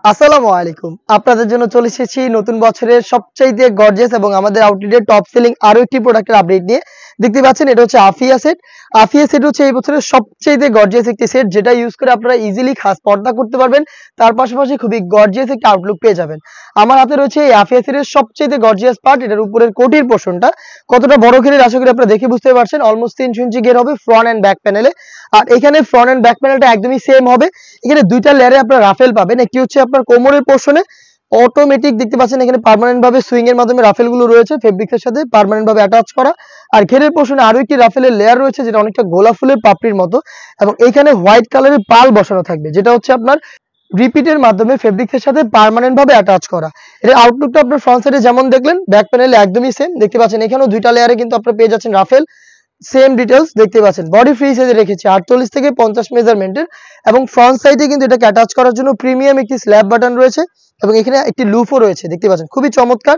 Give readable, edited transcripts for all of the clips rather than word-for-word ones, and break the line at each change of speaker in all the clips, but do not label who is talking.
আসসালামু আলাইকুম। আপনাদের জন্য চলে এসেছি নতুন বছরের সবচাইতে গর্জিয়াস এবং আমাদের আউটলেটের টপ সেলিং আরো একটি প্রোডাক্টের আপডেট নিয়ে। দেখতে পাচ্ছেন এটা হচ্ছে আফিয়া সেট। আফিয়া সেট হচ্ছে এই বছরের সবচাইতে গর্জিয়াস একটি সেট, যেটা ইউজ করে আপনারা ইজিলি খাস পর্দা করতে পারবেন। তার পাশাপাশি খুবই গর্জিয়াস একটা আউটলুক পেয়ে যাবেন। আমার হাতে রয়েছে এই আফিয়া সেটের সবচাইতে গর্জিয়াস পার্ট, এটার উপরের কোটির পোর্শনটা কতটা বড় ঘেরের আশা করি আপনারা দেখে বুঝতে পারছেন। অলমোস্ট 3 ইঞ্চি ঘের হবে ফ্রন্ট এন্ড ব্যাক প্যানেলে। আর এখানে ফ্রন্ট এন্ড ব্যাক প্যানেলটা একদমই সেম হবে। এখানে দুইটা লেয়ারে আপনারা রাফেল পাবেন। একটি হচ্ছে আপনার কোমরের পোর্শনে অটোমেটিক, দেখতে পাচ্ছেন এখানে পার্মানেন্ট ভাবে সুইং এর মাধ্যমে রাফেল গুলো রয়েছে ফেব্রিক্সের সাথে পার্মানেন্ট ভাবে অ্যাটাচ করা। আর ঘেরের পোর্শনে আরো একটি রাফেলের লেয়ার রয়েছে, যেটা অনেকটা গোলাপ ফুলের পাপড়ির মতো, এবং এইখানে হোয়াইট কালারের পাল বসানো থাকবে, যেটা হচ্ছে আপনার রিপিটের মাধ্যমে ফেব্রিক্সের সাথে পার্মানেন্ট ভাবে অ্যাটাচ করা। এর আউটলুকটা আপনার ফ্রন্ট সাইডে যেমন দেখলেন, ব্যাক প্যানেলে একদমই সেম। দেখতে পাচ্ছেন এখানেও দুইটা লেয়ারে কিন্তু আপনারা পেয়ে যাচ্ছেন রাফেল, সেম ডিটেলস দেখতে পাচ্ছেন। বডি ফ্রি সাইজে রেখেছি 48 থেকে 50 মেজারমেন্টের, এবং ফ্রন্ট সাইডে কিন্তু এটাকে অ্যাটাচ করার জন্য প্রিমিয়াম একটি স্ল্যাব বাটন রয়েছে, এবং এখানে একটি লুফও রয়েছে। দেখতে পাচ্ছেন খুবই চমৎকার।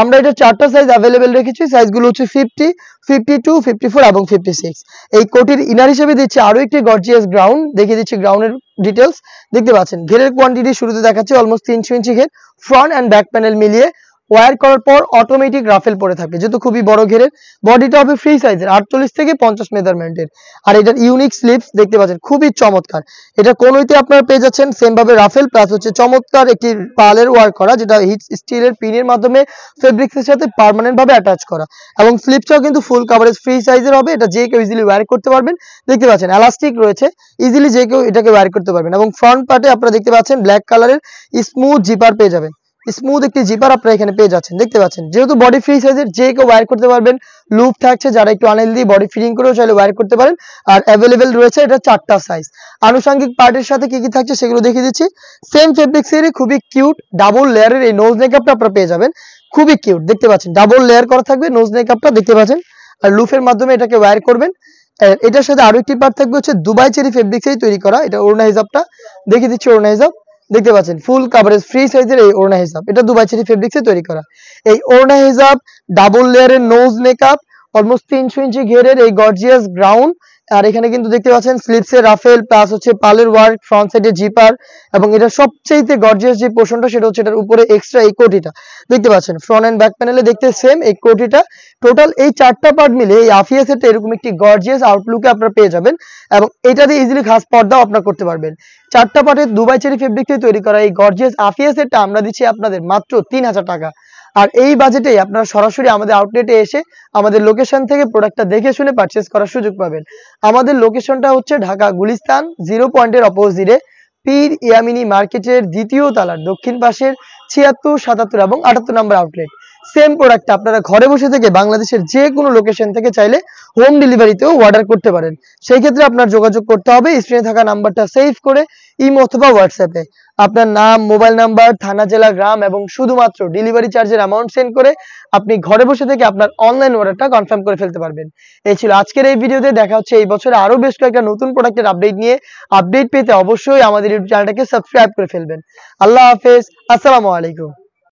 আমরা এটা চারটা সাইজ অ্যাভেলেবেল রেখেছি। সাইজগুলো হচ্ছে 50, 52, 54 এবং 56। এই কোটির ইনার হিসেবে দিচ্ছি আরো একটি গর্জিয়াস গ্রাউন্ড, দেখিয়ে দিচ্ছি গ্রাউন্ডের ডিটেলস। দেখতে পাচ্ছেন ঘেরের কোয়ান্টিটি শুরুতে দেখাচ্ছি অলমোস্ট 300 ইঞ্চি ঘের, ফ্রন্ট অ্যান্ড ব্যাক প্যানেল মিলিয়ে ওয়্যার করার পর অটোমেটিক রাফেল পরে থাকবে, যেহেতু খুবই বড় ঘেরের। বডিটা হবে ফ্রি সাইজের 48 থেকে 50 মেজারমেন্টের। আর এটার ইউনিক স্লিপস দেখতে পাচ্ছেন খুবই চমৎকার। এটা কোনইতে আপনারা পেয়ে যাচ্ছেন সেম ভাবে রাফেল, প্লাস হচ্ছে চমৎকার একটি পালের ওয়ার্ক করা, যেটা হিট স্টিলের পিনের মাধ্যমে ফেব্রিক্সের সাথে পার্মানেন্ট ভাবে অ্যাটাচ করা। এবং স্লিপসটাও কিন্তু ফুল কভারেজ ফ্রি সাইজের হবে। এটা যে কেউ ইজিলি ওয়্যার করতে পারবেন। দেখতে পাচ্ছেন এলাস্টিক রয়েছে, ইজিলি যে কেউ এটাকে ওয়্যার করতে পারবেন। এবং ফ্রন্ট পার্টে আপনারা দেখতে পাচ্ছেন ব্ল্যাক কালারের স্মুথ জিপার পেয়ে যাবেন। স্মুথ একটি জিপার আপনারা এখানে পেয়ে যাচ্ছেন। দেখতে পাচ্ছেন যেহেতু বডি ফ্রি সাইজের, যে কেউ ওয়্যার করতে পারবেন। লুপ থাকছে, যারা একটু আনহেলদি বডি ফিটিং করেও চাইলে ওয়্যার করতে পারেন। আর অ্যাভেলেবেল রয়েছে এটা চারটা সাইজ। আনুষঙ্গিক পার্টের সাথে কি কি থাকছে সেগুলো দেখিয়ে দিচ্ছি। সেম ফেব্রিক্সেরই খুবই কিউট ডাবল লেয়ারের এই নোজ মেকআপটা আপনারা পেয়ে যাবেন। খুবই কিউট, দেখতে পাচ্ছেন ডাবল লেয়ার করা থাকবে নোজ মেকআপটা, দেখতে পাচ্ছেন। আর লুফের মাধ্যমে এটাকে ওয়্যার করবেন। এটার সাথে আরো একটি পার্ট থাকবে হচ্ছে দুবাই চেরি ফেব্রিক্সেরই তৈরি করা। এটা ওড়না হিজাবটা দেখিয়ে দিচ্ছি। ওড়না হিজাব দেখতে পাচ্ছেন ফুল কভারেজ ফ্রি সাইজের এই ওড়না হিজাব, এটা দুবাই চেরি ফেব্রিক্সে তৈরি করা। এই ওড়না হিজাব, ডাবল লেয়ারের নোজ মেকআপ, অলমোস্ট 300 ইঞ্চি ঘেরের এই গর্জিয়াস গ্রাউন্ড। আর এখানে কিন্তু দেখতে পাচ্ছেন স্লিপসের রাফেল, প্লাস হচ্ছে পালের ওয়ার্ক, ফ্রন্ট সাইডে জিপার, এবং এটা সবচেয়ে গর্জিয়াস যে পোর্শনটা সেটা হচ্ছে এটার উপরে এক্সট্রা এই কোটিটা। দেখতে পাচ্ছেন ফ্রন্ট এন্ড ব্যাক প্যানেলে দেখতে সেম এই কোটিটা। টোটাল এই চারটা পার্ট মিলে এই আফিয়া সেটে এরকম একটি গর্জিয়াস আউটলুকে আপনারা পেয়ে যাবেন, এবং এটা দিয়ে ইজিলি খাস পর্দাও আপনারা করতে পারবেন। চারটা পার্টের দুবাই চেরি ফেব্রিক দিয়ে তৈরি করা এই গর্জিয়াস আফিয়া সেটটা আমরা দিচ্ছি আপনাদের মাত্র 3000 টাকা। আর এই বাজেটে আপনারা সরাসরি আমাদের আউটলেটে এসে আমাদের লোকেশন থেকে প্রোডাক্টটা দেখে শুনে পারচেজ করার সুযোগ পাবেন। আমাদের লোকেশনটা হচ্ছে ঢাকা গুলিস্তান 0 পয়েন্টের অপোজিটে পীর ইয়ামিনী মার্কেটের দ্বিতীয় তলার দক্ষিণ পাশের 76, 77 এবং 78 নম্বর আউটলেট। সেম প্রোডাক্টটা আপনারা ঘরে বসে থেকে বাংলাদেশের যে কোনো লোকেশন থেকে চাইলে হোম ডেলিভারিতেও অর্ডার করতে পারেন। সেই ক্ষেত্রে আপনার যোগাযোগ করতে হবে স্ক্রিনে থাকা নাম্বারটা সেভ করে ইমো অথবা হোয়াটসঅ্যাপে আপনার নাম, মোবাইল নাম্বার, থানা, জেলা, গ্রাম এবং শুধুমাত্র ডেলিভারি চার্জের অ্যামাউন্ট সেন্ড করে আপনি ঘরে বসে থেকে আপনার অনলাইন অর্ডারটা কনফার্ম করে ফেলতে পারবেন। এই ছিল আজকের এই ভিডিওতে। দেখা হচ্ছে এই বছরে আরো বেশ কয়েকটা নতুন প্রোডাক্টের আপডেট নিয়ে। আপডেট পেতে অবশ্যই আমাদের ইউটিউব চ্যানেলটাকে সাবস্ক্রাইব করে ফেলবেন। আল্লাহ হাফেজ, আসসালামু আলাইকুম।